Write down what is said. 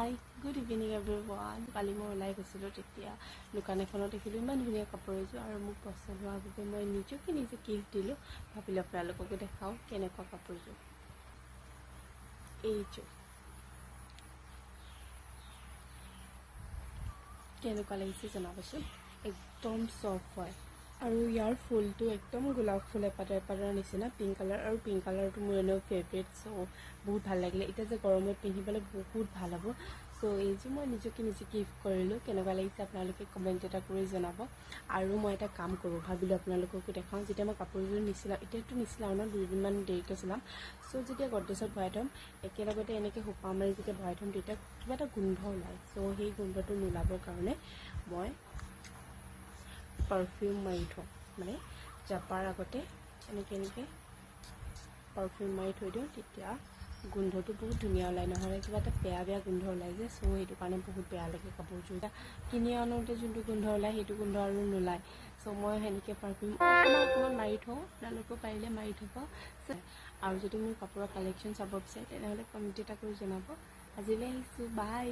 হাই good evening everyone. কালি মই ওলাই গৈছিলোঁ, তেতিয়া দোকান এখনত দেখিলোঁ ইমান ধুনীয়া কাপোৰ এযোৰ আৰু মোক পচন্দ হোৱাৰ বাবে মই নিজকে নিজে গিফ্ট দিলোঁ। ভাবিলোঁ আপোনালোককো দেখাওঁ কেনেকুৱা কাপোৰযোৰ। এইযোৰ কেনেকুৱা লাগিছে জনাবচোন। একদম চফ্ট হয় আৰু ইয়াৰ ফুলটো একদম গোলাপ ফুল এপাতৰ নিচিনা পিংক কালাৰ, আৰু পিংক কালাৰটো মোৰ এনেও ফেভৰেট, চ' বহুত ভাল লাগিলে। এতিয়া যে গৰমত পিন্ধিবলৈ বহুত ভাল হ'ব। চ' এইযোৰ মই নিজকে নিজে গিফ্ট কৰিলোঁ। কেনেকুৱা লাগিছে আপোনালোকে কমেণ্ট এটা কৰি জনাব। আৰু মই এটা কাম কৰোঁ, ভাবিলোঁ আপোনালোককো দেখাওঁ। যেতিয়া মই কাপোৰযোৰ নিচিলাওঁ, এতিয়াতো নিচিলাওঁ ন, 2 দিনমান দেৰিকৈ চিলাম। চ' যেতিয়া গড্ৰেজত ভৰাই থ'ম, একেলগতে এনেকৈ সোপা মাৰি যেতিয়া ভৰাই থ'ম, তেতিয়া কিবা এটা গোন্ধ ওলায়। চ' সেই গোন্ধটো নোলাবৰ কাৰণে মই পাৰফিউম মাৰি থওঁ, মানে জাপাৰ আগতে এনেকৈ পাৰফিউম মাৰি থৈ দিওঁ, তেতিয়া গোন্ধটো বহুত ধুনীয়া ওলায়। নহ'লে কিবা এটা বেয়া গোন্ধ ওলাই যে, চ' সেইটো কাৰণে বহুত বেয়া লাগে কাপোৰযোৰ। এতিয়া কিনি আনোতে যোনটো গোন্ধ ওলায় সেইটো গোন্ধ আৰু নোলায়। চ' মই সেনেকৈ পাৰফিউম অকণমান মাৰি থওঁ, আপোনালোকেও পাৰিলে মাৰি থ'ব। আৰু যদি মোৰ কাপোৰৰ কালেকশ্যন চাব বিচাৰে তেনেহ'লে কমেণ্ট এটা কৰি জনাব। আজিলৈ আহিছোঁ, বাই।